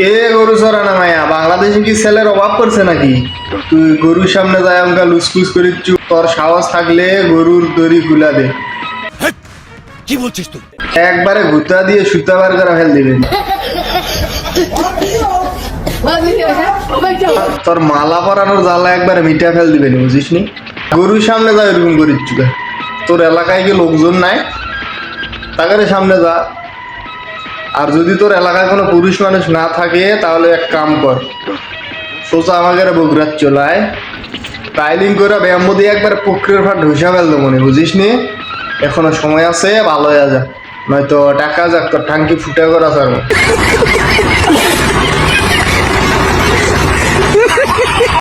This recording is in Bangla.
এ গরু চড়ানো মায়া, বাংলাদেশে কি ছেলের অভাব পড়ছে নাকি? তুই গরুর সামনে যায় আমকা লুসফুস করিচ্ছু, তোর সাহস থাকলে গরুর দড়ি খুলা দে। কি বলছিস তুই? একবারে গুতা দিয়ে সুতা বার করে ফেল দিবেন। তোর মালা পরানোর জ্বালা একবারে মিটা ফেল দিবেন, বুঝিস নি? গরুর সামনে যা এরকম করিচ্ছু। তোর এলাকায় কি লোকজন নাই? তাকে সামনে যা। আর যদি তোর এলাকায় কোনো পুরুষ মানুষ না থাকে তাহলে এক কাম কর, সোজা আমাকে বগুড়ার চলায় টাইলিং করে ব্যায়াম দিয়ে একবার পুকুরের ফাট ঢুসা ফেলতো মনে, বুঝিস নি? এখনো সময় আছে, ভালো হয়ে যা, নয়তো টাকা যাক তোর টাঙ্কি ফুটা করা ছাড়বো।